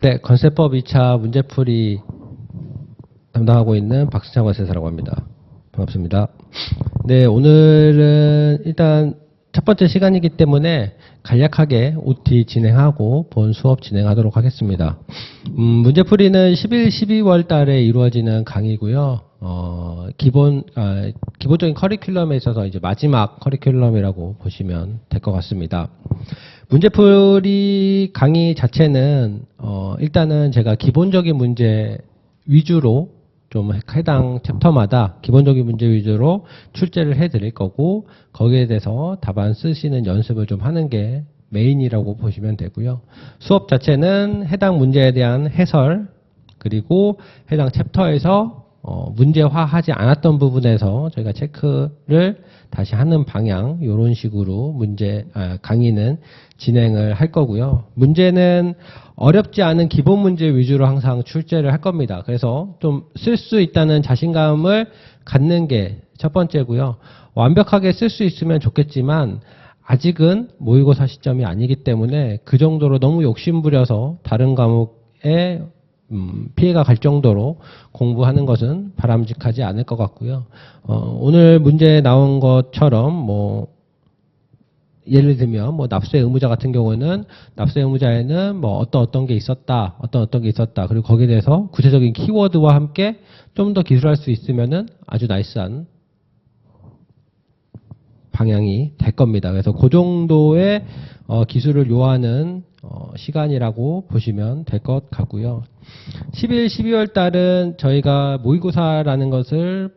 네, 건세법 2차 문제풀이 담당하고 있는 박승창 건세사라고 합니다. 반갑습니다. 네, 오늘은 일단 첫 번째 시간이기 때문에 간략하게 OT 진행하고 본 수업 진행하도록 하겠습니다. 문제풀이는 11, 12월 달에 이루어지는 강의고요. 기본적인 커리큘럼에 있어서 이제 마지막 커리큘럼이라고 보시면 될 것 같습니다. 문제풀이 강의 자체는 일단은 제가 기본적인 문제 위주로 좀 해당 챕터마다 기본적인 문제 위주로 출제를 해드릴 거고, 거기에 대해서 답안 쓰시는 연습을 좀 하는 게 메인이라고 보시면 되고요. 수업 자체는 해당 문제에 대한 해설, 그리고 해당 챕터에서 문제화하지 않았던 부분에서 저희가 체크를 다시 하는 방향, 이런 식으로 강의는 진행을 할 거고요. 문제는 어렵지 않은 기본 문제 위주로 항상 출제를 할 겁니다. 그래서 좀 쓸 수 있다는 자신감을 갖는 게 첫 번째고요. 완벽하게 쓸 수 있으면 좋겠지만 아직은 모의고사 시점이 아니기 때문에 그 정도로 너무 욕심부려서 다른 과목에 피해가 갈 정도로 공부하는 것은 바람직하지 않을 것 같고요. 오늘 문제에 나온 것처럼 예를 들면 납세 의무자 같은 경우는 납세 의무자에는 어떤 게 있었다, 어떤 게 있었다. 그리고 거기에 대해서 구체적인 키워드와 함께 좀 더 기술할 수 있으면은 아주 나이스한 방향이 될 겁니다. 그래서 그 정도의 기술을 요하는 시간이라고 보시면 될 것 같고요. 11, 12월 달은 저희가 모의고사라는 것을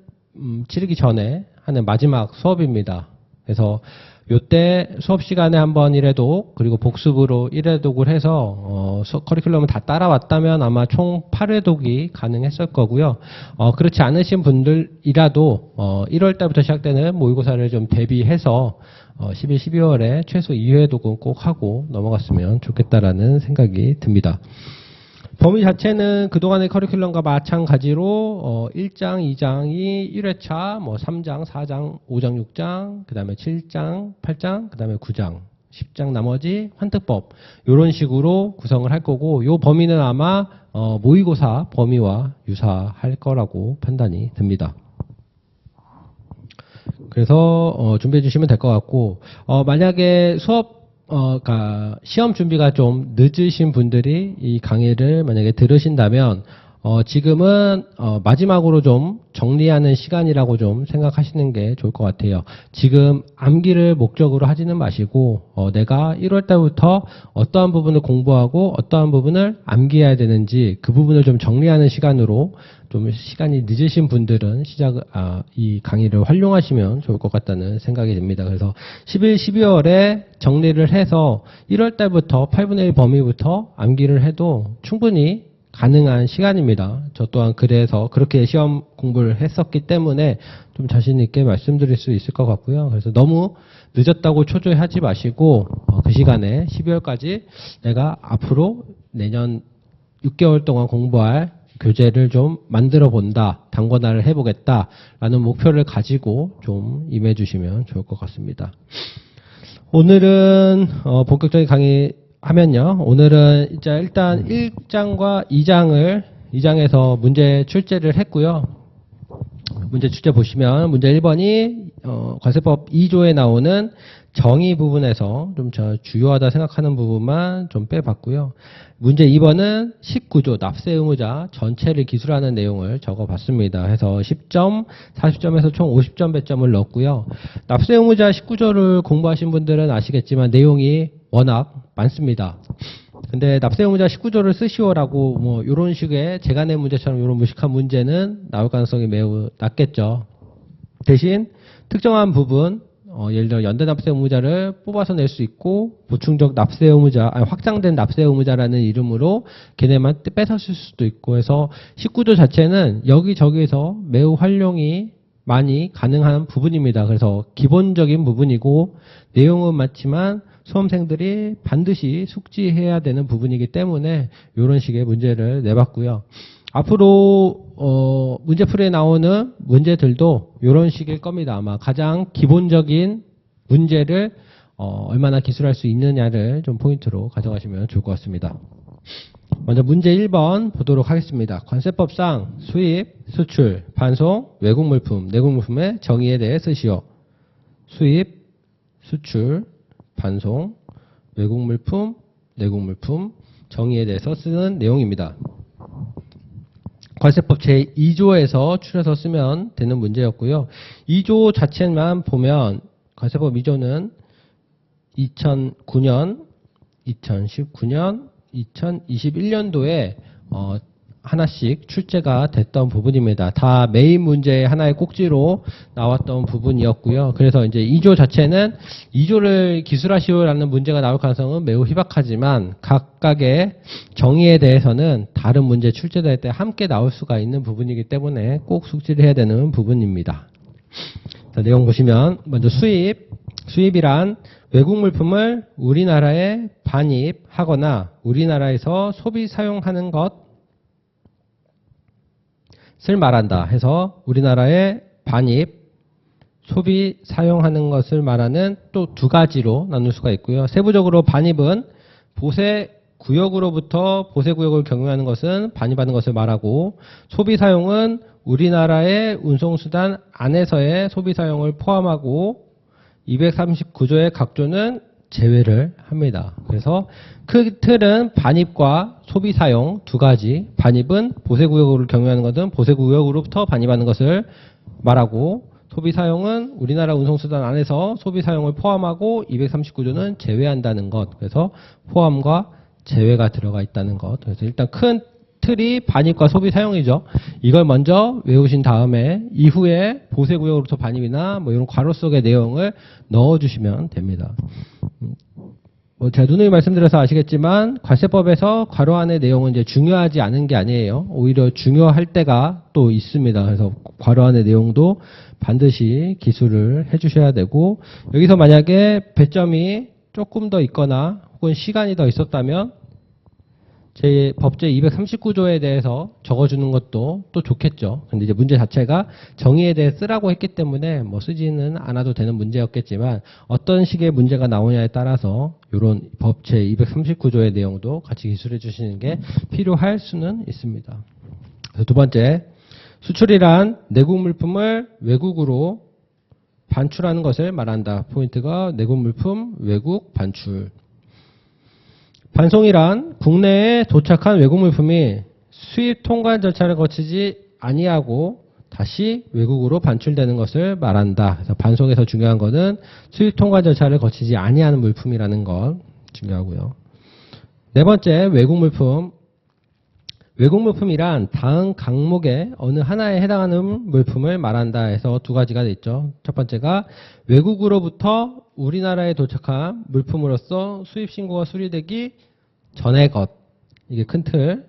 치르기 전에 하는 마지막 수업입니다. 그래서 요때 수업 시간에 한번 1회독, 그리고 복습으로 1회독을 해서 커리큘럼을 다 따라왔다면 아마 총 8회독이 가능했을 거고요. 그렇지 않으신 분들이라도 1월 달부터 시작되는 모의고사를 좀 대비해서 11, 12월에 최소 2회독은 꼭 하고 넘어갔으면 좋겠다라는 생각이 듭니다. 범위 자체는 그동안의 커리큘럼과 마찬가지로 1장, 2장이 1회차, 3장, 4장, 5장, 6장, 그 다음에 7장, 8장, 그 다음에 9장, 10장 나머지 환특법, 이런 식으로 구성을 할 거고, 이 범위는 아마 모의고사 범위와 유사할 거라고 판단이 듭니다. 그래서 준비해 주시면 될 것 같고, 만약에 시험 준비가 좀 늦으신 분들이 이 강의를 만약에 들으신다면, 지금은 마지막으로 좀 정리하는 시간이라고 좀 생각하시는 게 좋을 것 같아요. 지금 암기를 목적으로 하지는 마시고, 내가 1월 달부터 어떠한 부분을 공부하고 어떠한 부분을 암기해야 되는지 그 부분을 좀 정리하는 시간으로, 좀 시간이 늦으신 분들은 이 강의를 활용하시면 좋을 것 같다는 생각이 듭니다. 그래서 11, 12월에 정리를 해서 1월 달부터 8분의 1 범위부터 암기를 해도 충분히 가능한 시간입니다. 저 또한 그래서 그렇게 시험 공부를 했었기 때문에 좀 자신 있게 말씀드릴 수 있을 것 같고요. 그래서 너무 늦었다고 초조해하지 마시고 그 시간에 12월까지 내가 앞으로 내년 6개월 동안 공부할 교재를 좀 만들어 본다, 단권화를 해보겠다라는 목표를 가지고 좀 임해 주시면 좋을 것 같습니다. 오늘은 본격적인 강의 하면요. 오늘은 일단 1장과 2장에서 문제 출제를 했고요. 문제 출제 보시면 문제 1번이 관세법 2조에 나오는 정의 부분에서 좀 주요하다 생각하는 부분만 좀 빼봤고요. 문제 2번은 19조 납세 의무자 전체를 기술하는 내용을 적어봤습니다. 해서 10점, 40점에서 총 50점 배점을 넣었고요. 납세 의무자 19조를 공부하신 분들은 아시겠지만 내용이 워낙 많습니다. 근데 납세 의무자 19조를 쓰시오라고 이런 식의 재간의 문제처럼 이런 무식한 문제는 나올 가능성이 매우 낮겠죠. 대신 특정한 부분, 예를 들어 연대 납세 의무자를 뽑아서 낼 수 있고 보충적 납세 의무자, 확장된 납세 의무자라는 이름으로 걔네만 뺏어 쓸 수도 있고 해서 19조 자체는 여기저기에서 매우 활용이 많이 가능한 부분입니다. 그래서 기본적인 부분이고 내용은 맞지만 수험생들이 반드시 숙지해야 되는 부분이기 때문에 이런 식의 문제를 내봤고요. 앞으로 문제풀이에 나오는 문제들도 이런 식일 겁니다. 아마 가장 기본적인 문제를 얼마나 기술할 수 있느냐를 좀 포인트로 가져가시면 좋을 것 같습니다. 먼저 문제 1번 보도록 하겠습니다. 관세법상 수입, 수출, 반송, 외국 물품, 내국 물품의 정의에 대해 쓰시오. 수입, 수출, 반송, 외국 물품, 내국 물품, 정의에 대해서 쓰는 내용입니다. 관세법 제2조에서 추려서 쓰면 되는 문제였고요. 2조 자체만 보면 관세법 2조는 2009년, 2019년, 2021년도에 하나씩 출제가 됐던 부분입니다. 다 메인 문제의 하나의 꼭지로 나왔던 부분이었고요. 그래서 이제 2조 자체는 2조를 기술하시오라는 문제가 나올 가능성은 매우 희박하지만 각각의 정의에 대해서는 다른 문제 출제될 때 함께 나올 수가 있는 부분이기 때문에 꼭 숙지를 해야 되는 부분입니다. 자, 내용 보시면 먼저 수입이란 외국 물품을 우리나라에 반입하거나 우리나라에서 소비 사용하는 것을 말한다 해서 우리나라에 반입, 소비 사용하는 것을 말하는 또 두 가지로 나눌 수가 있고요. 세부적으로 반입은 보세구역으로부터 보세구역을 경유하는 것은 반입하는 것을 말하고, 소비 사용은 우리나라의 운송수단 안에서의 소비 사용을 포함하고 239조의 각조는 제외를 합니다. 그래서 그 틀은 반입과 소비 사용 두 가지, 반입은 보세구역을 경유하는 것은 보세구역으로부터 반입하는 것을 말하고, 소비 사용은 우리나라 운송수단 안에서 소비 사용을 포함하고 239조는 제외한다는 것. 그래서 포함과 제외가 들어가 있다는 것. 그래서 일단 큰 틀이 반입과 소비 사용이죠. 이걸 먼저 외우신 다음에 이후에 보세구역으로부터 반입이나 뭐 이런 괄호 속의 내용을 넣어주시면 됩니다. 제가 누누이 말씀드려서 아시겠지만 관세법에서 괄호 안의 내용은 이제 중요하지 않은 게 아니에요. 오히려 중요할 때가 또 있습니다. 그래서 괄호 안의 내용도 반드시 기술을 해주셔야 되고, 여기서 만약에 배점이 조금 더 있거나 혹은 시간이 더 있었다면 제 법제 239조에 대해서 적어주는 것도 또 좋겠죠. 근데 이제 문제 자체가 정의에 대해 쓰라고 했기 때문에 뭐 쓰지는 않아도 되는 문제였겠지만, 어떤 식의 문제가 나오냐에 따라서 이런 법제 239조의 내용도 같이 기술해 주시는 게 필요할 수는 있습니다. 그래서 두 번째, 수출이란 내국 물품을 외국으로 반출하는 것을 말한다. 포인트가 내국 물품, 외국 반출. 반송이란 국내에 도착한 외국 물품이 수입 통관 절차를 거치지 아니하고 다시 외국으로 반출되는 것을 말한다. 그래서 반송에서 중요한 것은 수입 통관 절차를 거치지 아니하는 물품이라는 것 중요하고요. 네 번째, 외국 물품. 외국 물품이란 다음 항목의 어느 하나에 해당하는 물품을 말한다 해서 두 가지가 있죠. 첫 번째가 외국으로부터 우리나라에 도착한 물품으로서 수입신고가 수리되기 전의 것. 이게 큰 틀.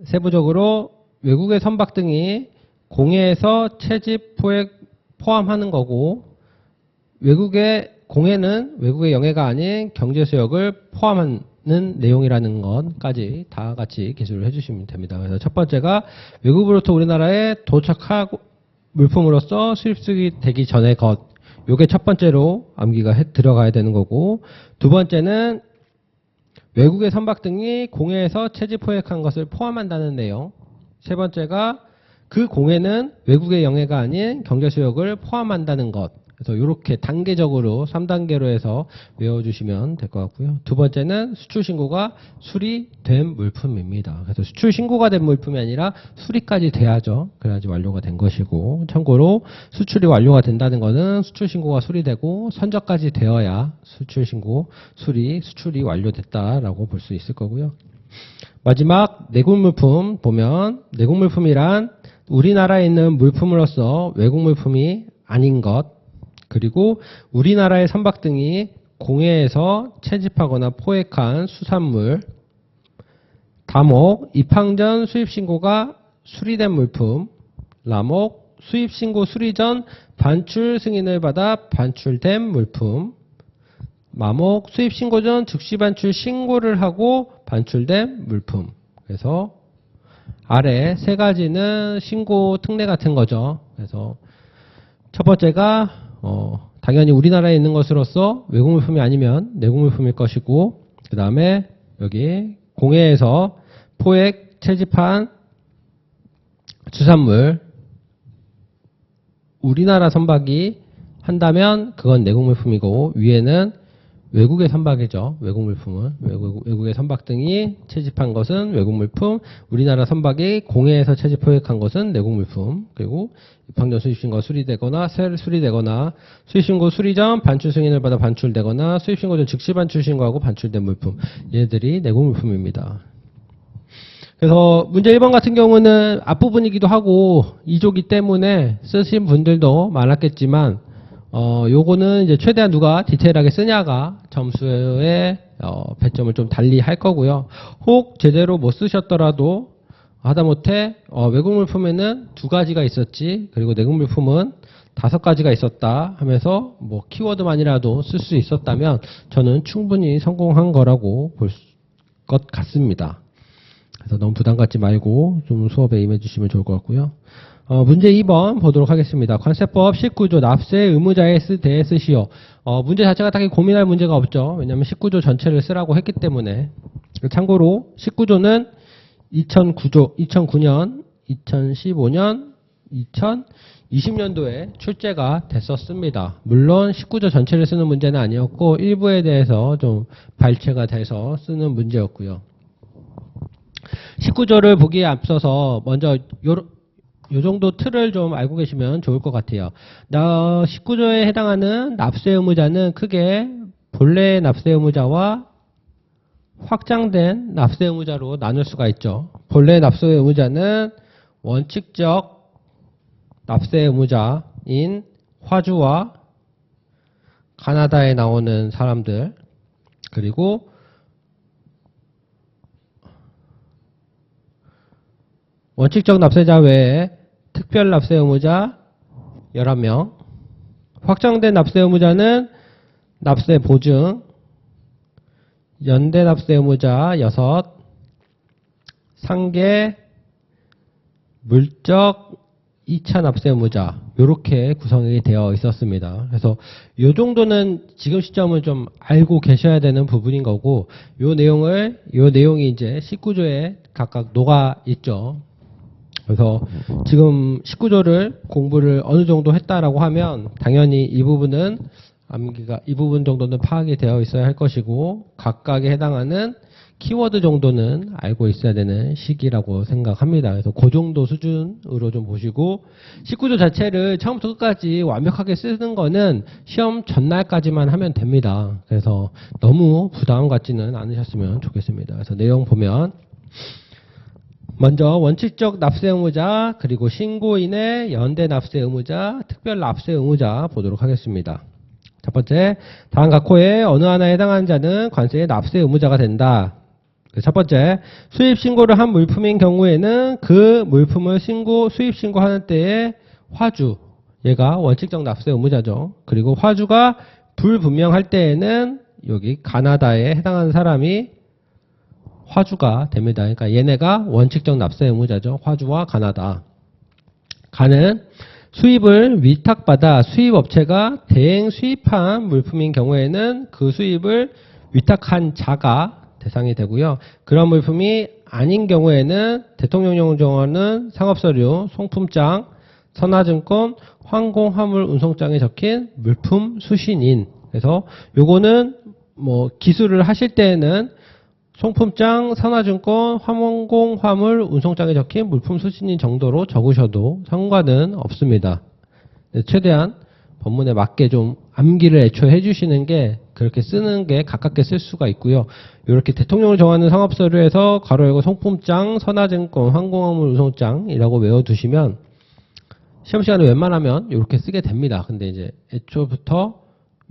세부적으로 외국의 선박 등이 공해에서 채집, 포획 포함하는 거고, 외국의 공해는 외국의 영해가 아닌 경제수역을 포함하는 내용이라는 것까지 다 같이 기술을 해주시면 됩니다. 그래서 첫 번째가 외국으로부터 우리나라에 도착하고 물품으로서 수입수익이 되기 전의 것. 요게 첫 번째로 암기가 들어가야 되는 거고, 두 번째는 외국의 선박 등이 공해에서 채집 포획한 것을 포함한다는 내용. 세 번째가 그 공해는 외국의 영해가 아닌 경제수역을 포함한다는 것. 그래서 이렇게 단계적으로 3단계로 해서 외워주시면 될 것 같고요. 두 번째는 수출신고가 수리된 물품입니다. 그래서 수출신고가 된 물품이 아니라 수리까지 돼야죠. 그래야지 완료가 된 것이고, 참고로 수출이 완료가 된다는 것은 수출신고가 수리되고 선적까지 되어야 수출신고, 수출이 완료됐다라고 볼 수 있을 거고요. 마지막 내국물품 보면, 내국물품이란 우리나라에 있는 물품으로서 외국 물품이 아닌 것, 그리고 우리나라의 선박 등이 공해에서 채집하거나 포획한 수산물, 다목, 입항 전 수입신고가 수리된 물품, 라목, 수입신고 수리 전 반출 승인을 받아 반출된 물품, 마목, 수입신고 전 즉시 반출 신고를 하고 반출된 물품. 그래서 아래 세 가지는 신고 특례 같은 거죠. 그래서 첫 번째가 당연히 우리나라에 있는 것으로서 외국 물품이 아니면 내국 물품일 것이고, 그 다음에 여기 공해에서 포획, 채집한 수산물 우리나라 선박이 한다면 그건 내국 물품이고, 위에는 외국의 선박이죠. 외국 물품은 외국의 선박 등이 채집한 것은 외국 물품, 우리나라 선박이 공해에서 채집 포획한 것은 내국 물품. 그리고 입항전 수입신고 수리되거나 수리되거나 수입신고 수리 전 반출 승인을 받아 반출되거나 수입신고 전 즉시 반출 신고하고 반출된 물품, 얘들이 내국 물품입니다. 그래서 문제 1번 같은 경우는 앞부분이기도 하고 2조기 때문에 쓰신 분들도 많았겠지만, 요거는 이제 최대한 누가 디테일하게 쓰냐가 점수에 배점을 좀 달리 할 거고요. 혹 제대로 못 쓰셨더라도 하다못해 외국 물품에는 2가지가 있었지, 그리고 내국 물품은 5가지가 있었다 하면서 뭐 키워드만이라도 쓸 수 있었다면 저는 충분히 성공한 거라고 볼 것 같습니다. 그래서 너무 부담 갖지 말고 좀 수업에 임해 주시면 좋을 것 같고요. 문제 2번 보도록 하겠습니다. 관세법 19조 납세 의무자의 대해 쓰시오. 문제 자체가 딱히 고민할 문제가 없죠. 왜냐하면 19조 전체를 쓰라고 했기 때문에. 참고로 19조는 2009년, 2015년, 2020년도에 출제가 됐었습니다. 물론 19조 전체를 쓰는 문제는 아니었고 일부에 대해서 좀 발췌가 돼서 쓰는 문제였고요. 19조를 보기에 앞서서 먼저 요 정도 틀을 좀 알고 계시면 좋을 것 같아요. 19조에 해당하는 납세 의무자는 크게 본래의 납세 의무자와 확장된 납세 의무자로 나눌 수가 있죠. 본래의 납세 의무자는 원칙적 납세 의무자인 화주와 가나다에 나오는 사람들, 그리고 원칙적 납세자 외에 특별 납세 의무자 11명, 확장된 납세 의무자는 납세 보증, 연대 납세 의무자 6, 상계, 물적, 2차 납세 의무자, 이렇게 구성이 되어 있었습니다. 그래서 이 정도는 지금 시점은 좀 알고 계셔야 되는 부분인 거고, 요 내용이 이제 19조에 각각 녹아 있죠. 그래서 지금 19조를 공부를 어느 정도 했다라고 하면 당연히 이 부분 정도는 파악이 되어 있어야 할 것이고, 각각에 해당하는 키워드 정도는 알고 있어야 되는 시기라고 생각합니다. 그래서 그 정도 수준으로 좀 보시고, 19조 자체를 처음부터 끝까지 완벽하게 쓰는 거는 시험 전날까지만 하면 됩니다. 그래서 너무 부담 갖지는 않으셨으면 좋겠습니다. 그래서 내용 보면 먼저 원칙적 납세 의무자, 그리고 신고인의 연대 납세 의무자, 특별 납세 의무자 보도록 하겠습니다. 첫 번째, 다음 각 호의 어느 하나에 해당하는 자는 관세의 납세 의무자가 된다. 첫 번째, 수입 신고를 한 물품인 경우에는 그 물품을 수입 신고하는 때에 화주, 얘가 원칙적 납세 의무자죠. 그리고 화주가 불분명할 때에는 여기 가나다에 해당하는 사람이 화주가 됩니다. 그러니까 얘네가 원칙적 납세 의무자죠. 화주와 가나다. 가는 수입을 위탁받아 수입업체가 대행 수입한 물품인 경우에는 그 수입을 위탁한 자가 대상이 되고요. 그런 물품이 아닌 경우에는 대통령령을 정하는 상업서류, 송품장, 선화증권, 항공화물 운송장에 적힌 물품 수신인. 그래서 요거는 뭐 기술을 하실 때에는 송품장, 산화증권, 항공화물 운송장에 적힌 물품 수신인 정도로 적으셔도 상관은 없습니다. 최대한 법문에 맞게 좀 암기를 애초에 해주시는 게 그렇게 쓰는 게 가깝게 쓸 수가 있고요. 이렇게 대통령을 정하는 상업서류에서 괄호 열고 송품장, 선화증권, 항공화물 운송장이라고 외워두시면 시험 시간에 웬만하면 이렇게 쓰게 됩니다. 근데 이제 애초부터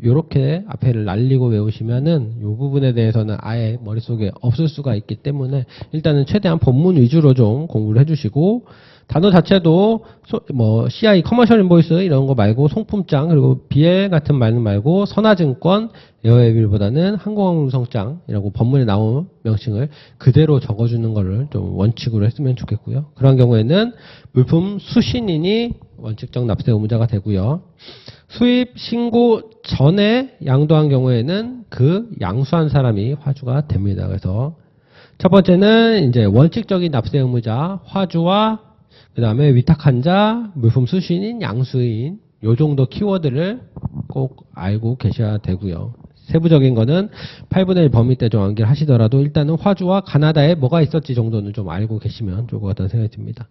요렇게 앞에를 날리고 외우시면은 요 부분에 대해서는 아예 머릿속에 없을 수가 있기 때문에 일단은 최대한 본문 위주로 좀 공부를 해주시고, 단어 자체도 뭐 CI 커머셜 인보이스 이런 거 말고 송품장, 그리고 BL 같은 말은 말고 선화증권, 에어웨이빌보다는 항공화물 운송장이라고 법문에 나온 명칭을 그대로 적어주는 거를 좀 원칙으로 했으면 좋겠고요. 그런 경우에는 물품 수신인이 원칙적 납세 의무자가 되고요. 수입 신고 전에 양도한 경우에는 그 양수한 사람이 화주가 됩니다. 그래서 첫 번째는 이제 원칙적인 납세 의무자, 화주와 그 다음에 위탁한 자, 물품 수신인, 양수인 요 정도 키워드를 꼭 알고 계셔야 되고요. 세부적인 거는 8분의 1 범위 때 좀 암기를 하시더라도 일단은 화주와 가나다에 뭐가 있었지 정도는 좀 알고 계시면 좋을 것 같다는 생각이 듭니다.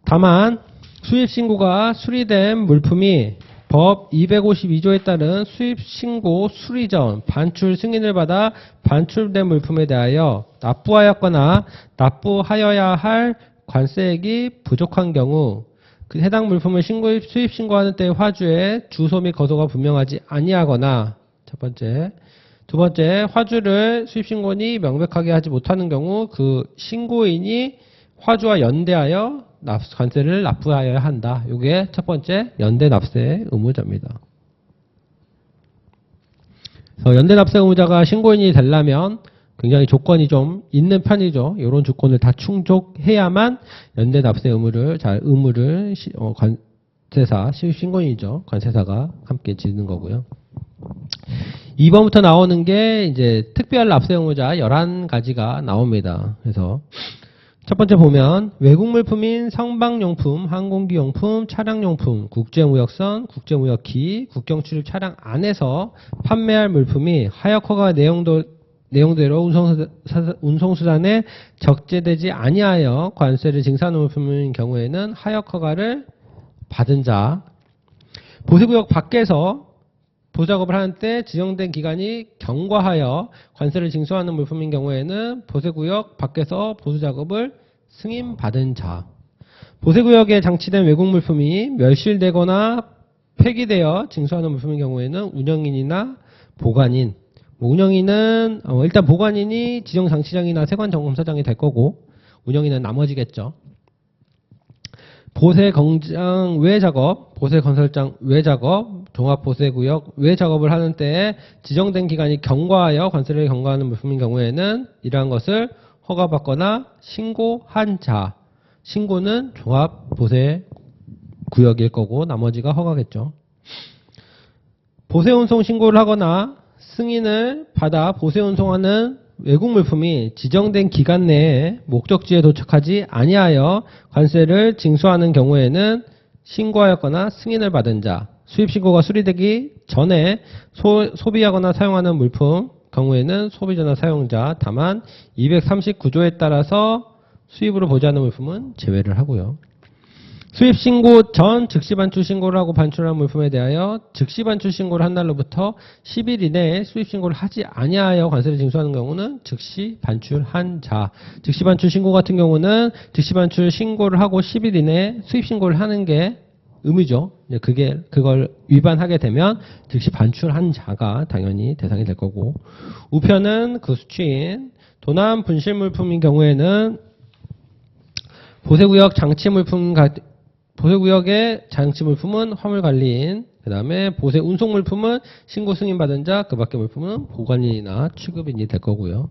다만 수입신고가 수리된 물품이 법 252조에 따른 수입신고 수리 전 반출 승인을 받아 반출된 물품에 대하여 납부하였거나 납부하여야 할 관세액이 부족한 경우 그 해당 물품을 수입신고하는 때의 화주의 주소 및 거소가 분명하지 아니하거나 첫 번째, 두 번째 화주를 수입신고인이 명백하게 하지 못하는 경우 그 신고인이 화주와 연대하여 관세를 납부하여야 한다. 이게 첫 번째 연대 납세 의무자입니다. 그래서 연대 납세 의무자가 신고인이 되려면 굉장히 조건이 좀 있는 편이죠. 이런 조건을 다 충족해야만 연대 납세 의무를 관세사, 신고인이죠. 관세사가 함께 지는 거고요. 2번부터 나오는 게 이제 특별 납세 의무자 11가지가 나옵니다. 그래서 첫 번째 보면 외국 물품인 성방용품, 항공기용품, 차량용품, 국제무역선, 국제무역기, 국경출입 차량 안에서 판매할 물품이 하역허가 내용대로 운송수단에 적재되지 아니하여 관세를 징수하는 물품인 경우에는 하역허가를 받은 자, 보세구역 밖에서 보수작업을 하는 때 지정된 기간이 경과하여 관세를 징수하는 물품인 경우에는 보세구역 밖에서 보수작업을 승인받은 자, 보세구역에 장치된 외국 물품이 멸실되거나 폐기되어 징수하는 물품인 경우에는 운영인이나 보관인, 운영인은 일단 보관인이 지정장치장이나 세관점검사장이 될 거고 운영인은 나머지겠죠. 보세공장 외 작업, 보세건설장 외 작업, 종합보세구역 외 작업을 하는 때에 지정된 기간이 경과하여 관세를 경과하는 물품인 경우에는 이러한 것을 허가받거나 신고한 자, 신고는 종합보세구역일 거고 나머지가 허가겠죠. 보세운송 신고를 하거나 승인을 받아 보세운송하는 외국 물품이 지정된 기간 내에 목적지에 도착하지 아니하여 관세를 징수하는 경우에는 신고하였거나 승인을 받은 자, 수입신고가 수리되기 전에 소비하거나 사용하는 물품 경우에는 소비자나 사용자, 다만 239조에 따라서 수입으로 보지하는 물품은 제외를 하고요. 수입신고 전 즉시반출 신고를 하고 반출한 물품에 대하여 즉시반출 신고를 한 날로부터 10일 이내에 수입신고를 하지 아니하여 관세를 징수하는 경우는 즉시 반출한 자. 즉시반출 신고 같은 경우는 즉시반출 신고를 하고 10일 이내에 수입신고를 하는 게 의무죠. 그걸 위반하게 되면 즉시 반출한 자가 당연히 대상이 될 거고, 우편은 그 수취인 도난 분실 물품인 경우에는 보세구역 장치 물품 보세구역의 장치 물품은 화물관리인, 그 다음에 보세 운송 물품은 신고 승인받은 자, 그 밖의 물품은 보관인이나 취급인이 될 거고요.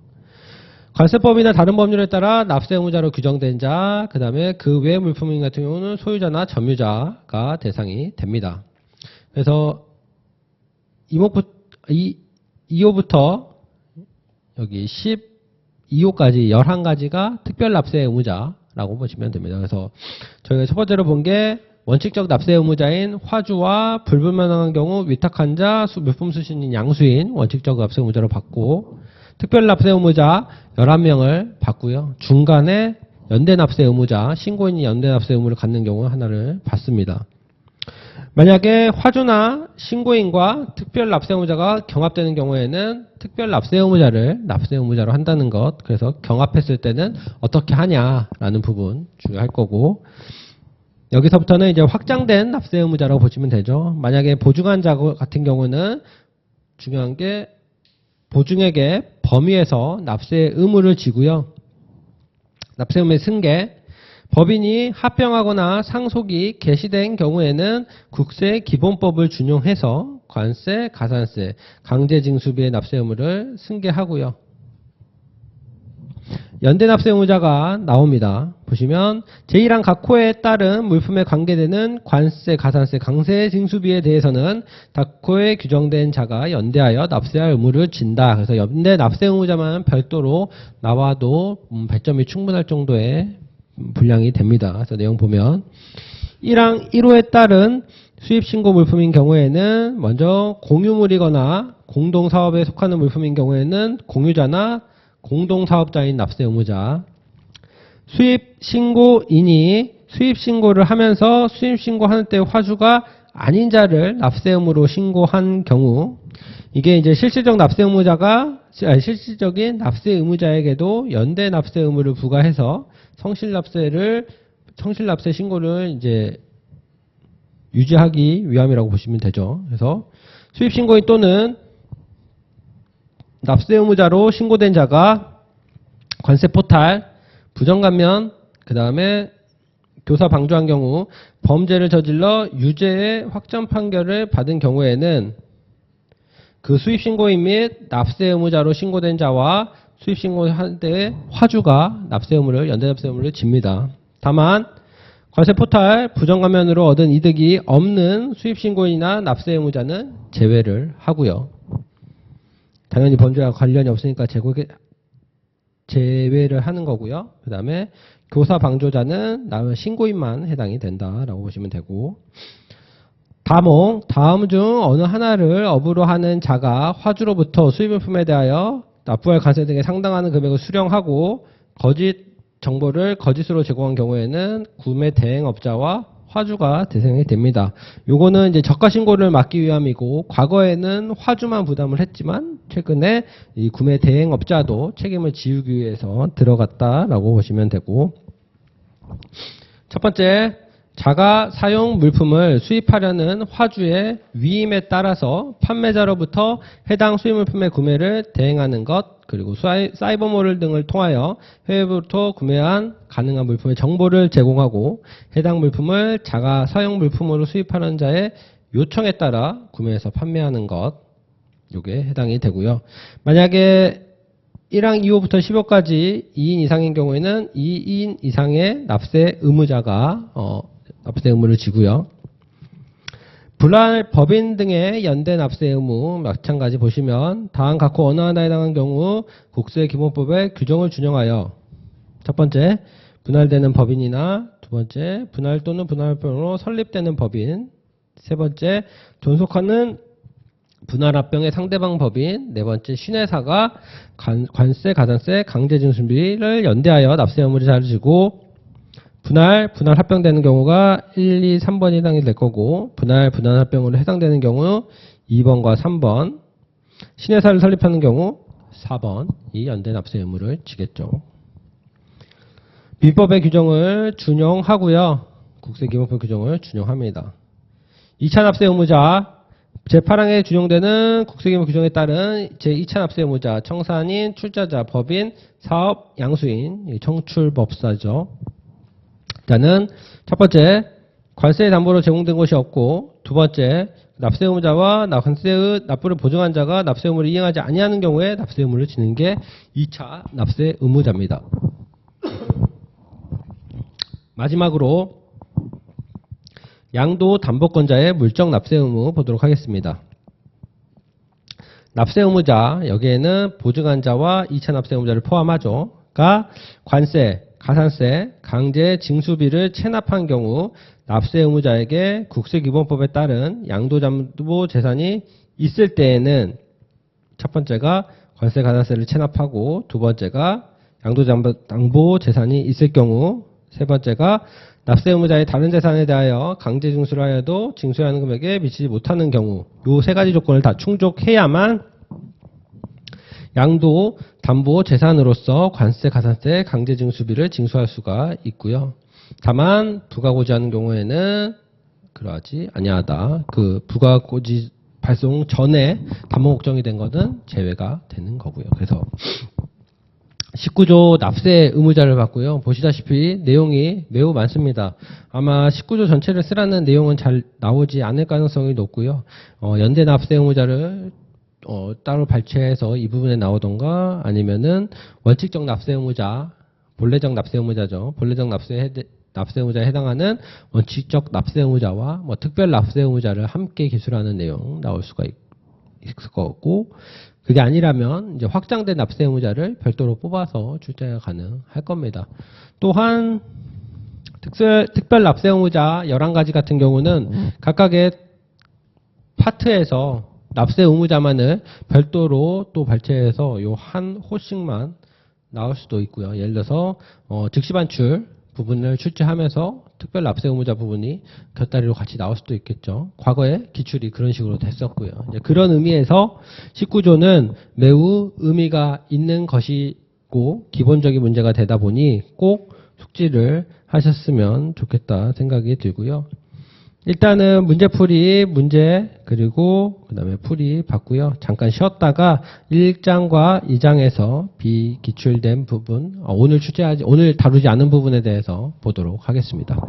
관세법이나 다른 법률에 따라 납세 의무자로 규정된 자, 그 다음에 그 외 물품 같은 경우는 소유자나 점유자가 대상이 됩니다. 그래서 2호부터 여기 12호까지 11가지가 특별 납세 의무자라고 보시면 됩니다. 그래서 저희가 첫 번째로 본 게 원칙적 납세 의무자인 화주와 불분명한 경우 위탁한 자, 물품 수신인 양수인 원칙적 납세 의무자로 받고, 특별 납세 의무자 11명을 받고요. 중간에 연대 납세 의무자, 신고인이 연대 납세 의무를 갖는 경우 하나를 받습니다. 만약에 화주나 신고인과 특별 납세 의무자가 경합되는 경우에는 특별 납세 의무자를 납세 의무자로 한다는 것, 그래서 경합했을 때는 어떻게 하냐라는 부분 중요할 거고, 여기서부터는 이제 확장된 납세 의무자라고 보시면 되죠. 만약에 보증한 자 같은 경우는 중요한 게 보증액의 범위에서 납세 의무를 지고요. 납세 의무의 승계, 법인이 합병하거나 상속이 개시된 경우에는 국세기본법을 준용해서 관세, 가산세, 강제징수비의 납세 의무를 승계하고요. 연대 납세 의무자가 나옵니다. 보시면 제1항 각 호에 따른 물품에 관계되는 관세, 가산세, 강세 징수비에 대해서는 각 호에 규정된 자가 연대하여 납세할 의무를 진다. 그래서 연대 납세 의무자만 별도로 나와도 배점이 충분할 정도의 분량이 됩니다. 그래서 내용 보면 1항 1호에 따른 수입신고 물품인 경우에는 먼저 공유물이거나 공동사업에 속하는 물품인 경우에는 공유자나 공동사업자인 납세 의무자, 수입신고인이 수입신고를 하면서 수입신고하는 때 화주가 아닌 자를 납세 의무로 신고한 경우, 이게 이제 실질적 납세 의무자가 실질적인 납세 의무자에게도 연대 납세 의무를 부과해서 성실 납세 신고를 이제 유지하기 위함이라고 보시면 되죠. 그래서 수입신고인 또는 납세 의무자로 신고된 자가 관세 포탈, 부정감면, 그 다음에 교사 방조한 경우, 범죄를 저질러 유죄의 확정 판결을 받은 경우에는 그 수입신고인 및 납세 의무자로 신고된 자와 수입신고할 때 화주가 납세 의무를, 연대 납세 의무를 집니다. 다만 관세 포탈, 부정감면으로 얻은 이득이 없는 수입신고인이나 납세 의무자는 제외를 하고요. 당연히 범죄와 관련이 없으니까 제외를 하는 거고요. 그 다음에 교사 방조자는 신고인만 해당이 된다라고 보시면 되고, 다음 중 어느 하나를 업으로 하는 자가 화주로부터 수입물품에 대하여 납부할 관세 등에 상당하는 금액을 수령하고 거짓 정보를 거짓으로 제공한 경우에는 구매 대행업자와 화주가 대상이 됩니다. 요거는 이제 저가 신고를 막기 위함이고, 과거에는 화주만 부담을 했지만 최근에 이 구매 대행업자도 책임을 지우기 위해서 들어갔다라고 보시면 되고, 첫 번째, 자가 사용 물품을 수입하려는 화주의 위임에 따라서 판매자로부터 해당 수입 물품의 구매를 대행하는 것, 그리고 사이버몰 등을 통하여 해외부터 구매한 가능한 물품의 정보를 제공하고 해당 물품을 자가 사용 물품으로 수입하는 자의 요청에 따라 구매해서 판매하는 것, 요게 해당이 되고요. 만약에 1항 2호부터 10호까지 2인 이상인 경우에는 2인 이상의 납세 의무자가 납세 의무를 지고요. 불알 법인 등의 연대 납세 의무 마찬가지 보시면 다음 각호 어느 하나에 해당한 경우 국세기본법의 규정을 준용하여 첫 번째, 분할되는 법인이나 두 번째, 분할 또는 분할병으로 설립되는 법인, 세 번째, 존속하는 분할합병의 상대방 법인, 네 번째, 신회사가 관세, 가산세, 강제징수비를 연대하여 납세 의무를 지고 분할 합병되는 경우가 1, 2, 3번이 해당이 될 거고, 분할 합병으로 해당되는 경우 2번과 3번, 신회사를 설립하는 경우 4번이 연대 납세 의무를 지겠죠. 민법의 규정을 준용하고요. 국세기본법 규정을 준용합니다. 2차 납세 의무자, 제8항에 준용되는 국세기본 규정에 따른 제2차 납세 의무자, 청산인, 출자자, 법인, 사업, 양수인, 청출법사죠. 자는 첫 번째, 관세의 담보로 제공된 것이 없고, 두 번째, 납세 의무자와 관세의 납부를 보증한 자가 납세 의무를 이행하지 아니하는 경우에 납세 의무를 지는 게 2차 납세 의무자입니다. 마지막으로 양도 담보권자의 물적 납세 의무 보도록 하겠습니다. 납세 의무자, 여기에는 보증한 자와 2차 납세 의무자를 포함하죠. 가 관세, 가산세, 강제 징수비를 체납한 경우 납세 의무자에게 국세기본법에 따른 양도담보 재산이 있을 때에는 첫 번째가 관세, 가산세를 체납하고, 두 번째가 양도담보 재산이 있을 경우, 세 번째가 납세 의무자의 다른 재산에 대하여 강제 징수를 하여도 징수해야 하는 금액에 미치지 못하는 경우, 요 세 가지 조건을 다 충족해야만 양도 담보 재산으로서 관세, 가산세, 강제징수비를 징수할 수가 있고요. 다만 부가고지하는 경우에는 그러하지 아니하다. 그 부가고지 발송 전에 담보 목적이 된 것은 제외가 되는 거고요. 그래서 19조 납세 의무자를 봤고요. 보시다시피 내용이 매우 많습니다. 아마 19조 전체를 쓰라는 내용은 잘 나오지 않을 가능성이 높고요. 연대 납세 의무자를 따로 발췌해서 이 부분에 나오던가 아니면은 원칙적 납세 의무자 본래적 납세 의무자죠. 본래적 납세 의무자에 해당하는 원칙적 납세 의무자와 뭐 특별 납세 의무자를 함께 기술하는 내용 나올 수가 있을 거고, 그게 아니라면 이제 확장된 납세 의무자를 별도로 뽑아서 출제가 가능할 겁니다. 또한 특별 납세 의무자 11가지 같은 경우는 각각의 파트에서 납세 의무자만을 별도로 또 발췌해서 요 한 호씩만 나올 수도 있고요. 예를 들어서 즉시 반출 부분을 출제하면서 특별 납세 의무자 부분이 곁다리로 같이 나올 수도 있겠죠. 과거에 기출이 그런 식으로 됐었고요. 이제 그런 의미에서 19조는 매우 의미가 있는 것이고 기본적인 문제가 되다 보니 꼭 숙지를 하셨으면 좋겠다 생각이 들고요. 일단은 문제풀이 그리고 그 다음에 풀이 봤고요. 잠깐 쉬었다가 1장과 2장에서 비기출된 부분, 오늘 다루지 않은 부분에 대해서 보도록 하겠습니다.